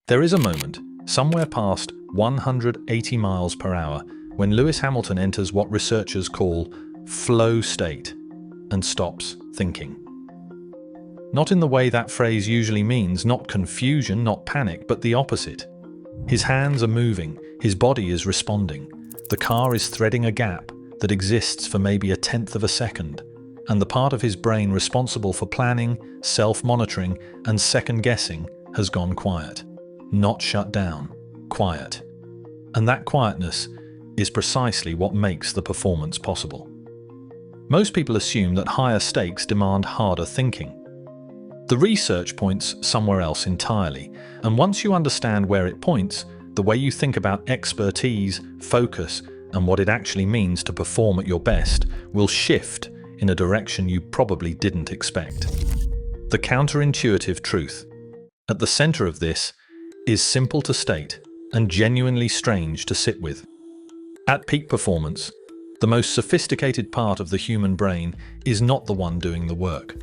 There is a moment, somewhere past 180 miles per hour, when Lewis Hamilton enters what researchers call flow state and stops thinking. Not in the way that phrase usually means, not confusion, not panic, but the opposite. His hands are moving, his body is responding. The car is threading a gap that exists for maybe a tenth of a second, and the part of his brain responsible for planning, self-monitoring, and second-guessing has gone quiet. Not shut down, quiet. And that quietness is precisely what makes the performance possible. Most people assume that higher stakes demand harder thinking. The research points somewhere else entirely, and once you understand where it points, the way you think about expertise, focus, and what it actually means to perform at your best will shift in a direction you probably didn't expect. The counterintuitive truth. At the center of this is simple to state and genuinely strange to sit with. At peak performance, the most sophisticated part of the human brain is not the one doing the work.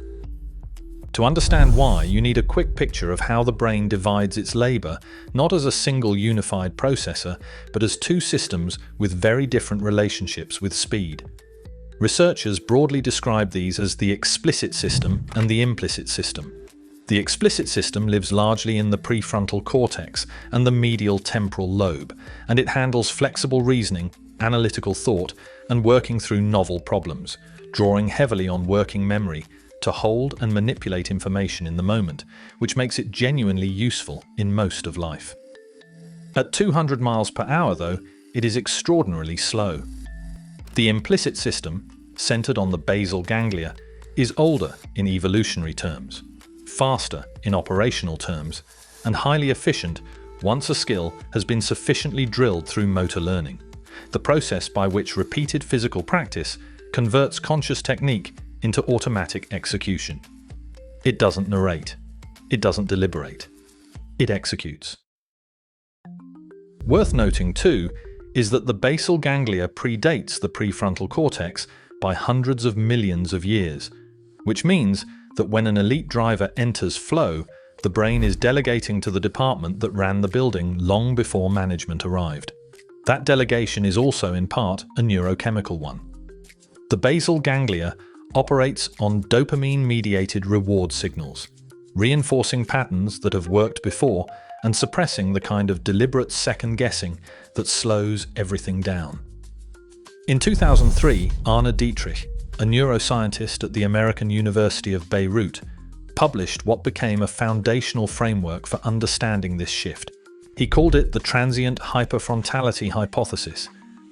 To understand why, you need a quick picture of how the brain divides its labor, not as a single unified processor, but as two systems with very different relationships with speed. Researchers broadly describe these as the explicit system and the implicit system. The explicit system lives largely in the prefrontal cortex and the medial temporal lobe, and it handles flexible reasoning, analytical thought, and working through novel problems, drawing heavily on working memory to hold and manipulate information in the moment, which makes it genuinely useful in most of life. At 200 miles per hour, though, it is extraordinarily slow. The implicit system, centered on the basal ganglia, is older in evolutionary terms, faster in operational terms, and highly efficient once a skill has been sufficiently drilled through motor learning, the process by which repeated physical practice converts conscious technique into automatic execution. It doesn't narrate. It doesn't deliberate. It executes. Worth noting, too, is that the basal ganglia predates the prefrontal cortex by hundreds of millions of years, which means that when an elite driver enters flow, the brain is delegating to the department that ran the building long before management arrived. That delegation is also, in part, a neurochemical one. The basal ganglia operates on dopamine-mediated reward signals, reinforcing patterns that have worked before and suppressing the kind of deliberate second-guessing that slows everything down. In 2003, Arne Dietrich, a neuroscientist at the American University of Beirut, published what became a foundational framework for understanding this shift. He called it the Transient Hypofrontality Hypothesis,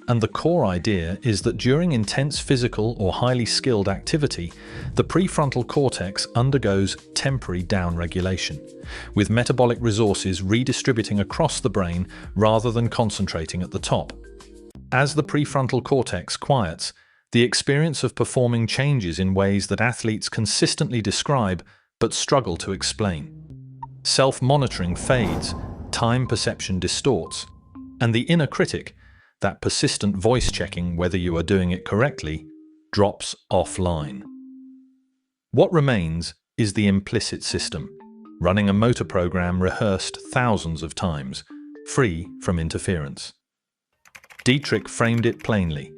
and the core idea is that during intense physical or highly skilled activity, the prefrontal cortex undergoes temporary downregulation, with metabolic resources redistributing across the brain rather than concentrating at the top. As the prefrontal cortex quiets, the experience of performing changes in ways that athletes consistently describe but struggle to explain. Self-monitoring fades, time perception distorts, and the inner critic, that persistent voice checking whether you are doing it correctly, drops offline. What remains is the implicit system, running a motor program rehearsed thousands of times, free from interference. Dietrich framed it plainly.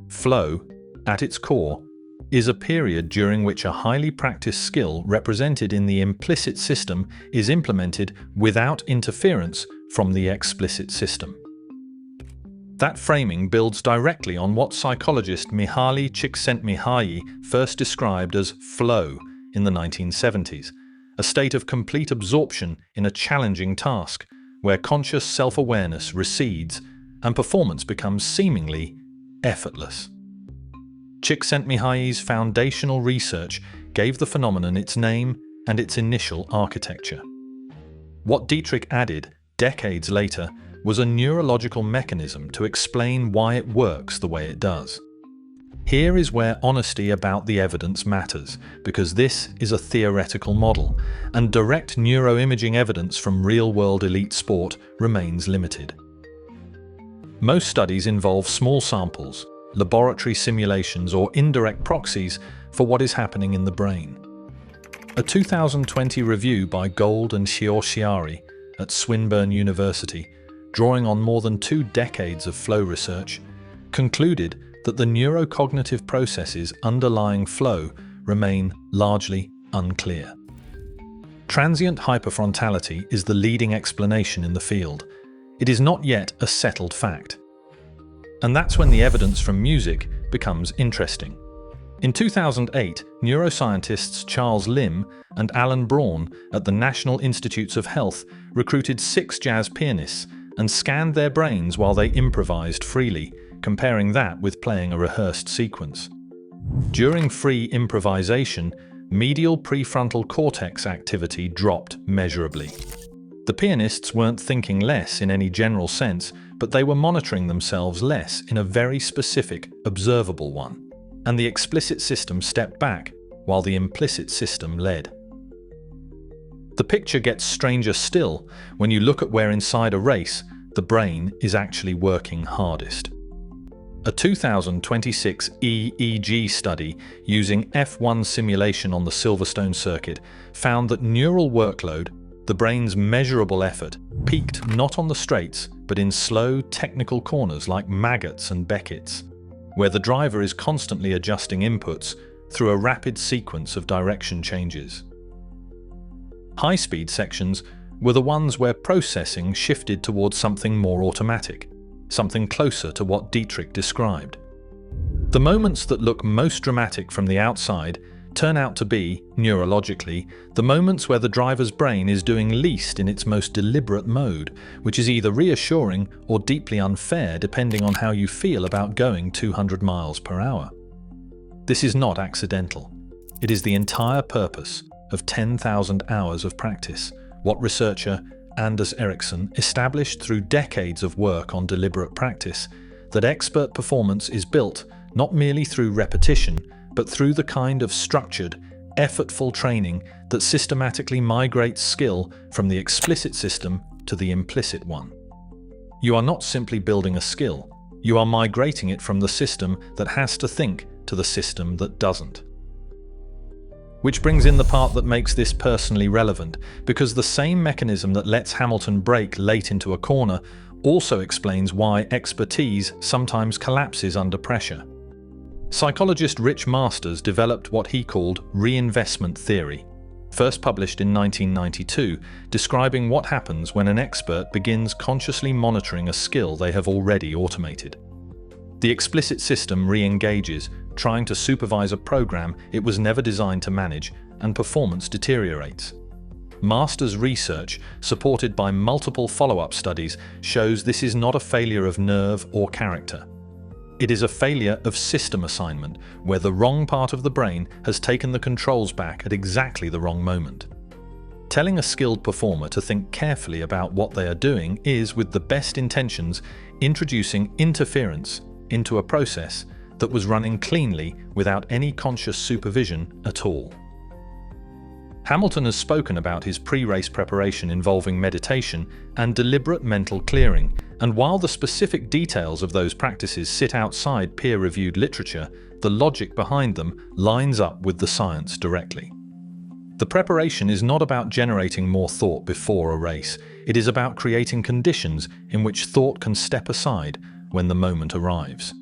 Flow, at its core, is a period during which a highly practiced skill represented in the implicit system is implemented without interference from the explicit system. That framing builds directly on what psychologist Mihaly Csikszentmihalyi first described as flow in the 1970s, a state of complete absorption in a challenging task where conscious self-awareness recedes and performance becomes seemingly effortless. Csikszentmihalyi's foundational research gave the phenomenon its name and its initial architecture. What Dietrich added, decades later, was a neurological mechanism to explain why it works the way it does. Here is where honesty about the evidence matters, because this is a theoretical model, and direct neuroimaging evidence from real-world elite sport remains limited. Most studies involve small samples, laboratory simulations, or indirect proxies for what is happening in the brain. A 2020 review by Gold and Shioshiari at Swinburne University, drawing on more than 2 decades of flow research, concluded that the neurocognitive processes underlying flow remain largely unclear. Transient hypofrontality is the leading explanation in the field. It is not yet a settled fact. And that's when the evidence from music becomes interesting. In 2008, neuroscientists Charles Lim and Alan Braun at the National Institutes of Health recruited 6 jazz pianists and scanned their brains while they improvised freely, comparing that with playing a rehearsed sequence. During free improvisation, medial prefrontal cortex activity dropped measurably. The pianists weren't thinking less in any general sense, but they were monitoring themselves less in a very specific, observable one. And the explicit system stepped back, while the implicit system led. The picture gets stranger still when you look at where inside a race, the brain is actually working hardest. A 2026 EEG study using F1 simulation on the Silverstone circuit found that neural workload, the brain's measurable effort, peaked not on the straights, but in slow, technical corners like Maggots and Beckett's, where the driver is constantly adjusting inputs through a rapid sequence of direction changes. High-speed sections were the ones where processing shifted towards something more automatic, something closer to what Dietrich described. The moments that look most dramatic from the outside turn out to be, neurologically, the moments where the driver's brain is doing least in its most deliberate mode, which is either reassuring or deeply unfair depending on how you feel about going 200 miles per hour. This is not accidental. It is the entire purpose of 10,000 hours of practice, what researcher Anders Ericsson established through decades of work on deliberate practice, that expert performance is built not merely through repetition, but through the kind of structured, effortful training that systematically migrates skill from the explicit system to the implicit one. You are not simply building a skill, you are migrating it from the system that has to think to the system that doesn't. Which brings in the part that makes this personally relevant, because the same mechanism that lets Hamilton brake late into a corner also explains why expertise sometimes collapses under pressure. Psychologist Rich Masters developed what he called Reinvestment Theory, first published in 1992, describing what happens when an expert begins consciously monitoring a skill they have already automated. The explicit system re-engages, trying to supervise a program it was never designed to manage, and performance deteriorates. Masters' research, supported by multiple follow-up studies, shows this is not a failure of nerve or character. It is a failure of system assignment, where the wrong part of the brain has taken the controls back at exactly the wrong moment. Telling a skilled performer to think carefully about what they are doing is, with the best intentions, introducing interference into a process that was running cleanly without any conscious supervision at all. Hamilton has spoken about his pre-race preparation involving meditation and deliberate mental clearing, and while the specific details of those practices sit outside peer-reviewed literature, the logic behind them lines up with the science directly. The preparation is not about generating more thought before a race, it is about creating conditions in which thought can step aside when the moment arrives.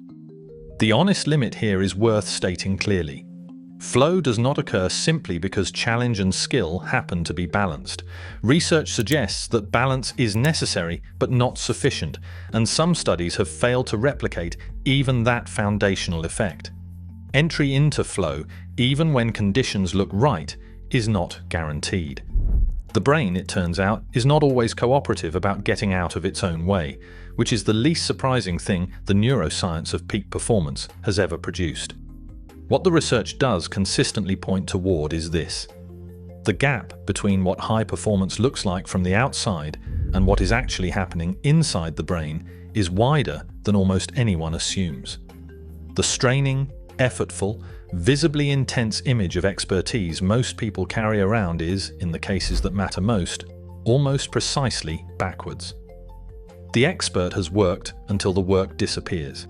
The honest limit here is worth stating clearly. Flow does not occur simply because challenge and skill happen to be balanced. Research suggests that balance is necessary but not sufficient, and some studies have failed to replicate even that foundational effect. Entry into flow, even when conditions look right, is not guaranteed. The brain, it turns out, is not always cooperative about getting out of its own way, which is the least surprising thing the neuroscience of peak performance has ever produced. What the research does consistently point toward is this: the gap between what high performance looks like from the outside and what is actually happening inside the brain is wider than almost anyone assumes. The straining, effortful, visibly intense image of expertise most people carry around is, in the cases that matter most, almost precisely backwards. The expert has worked until the work disappears,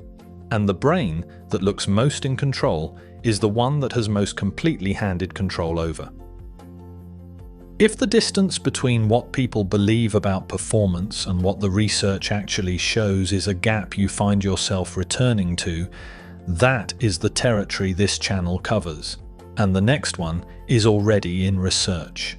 and the brain that looks most in control is the one that has most completely handed control over. If the distance between what people believe about performance and what the research actually shows is a gap you find yourself returning to, that is the territory this channel covers. And the next one is already in research.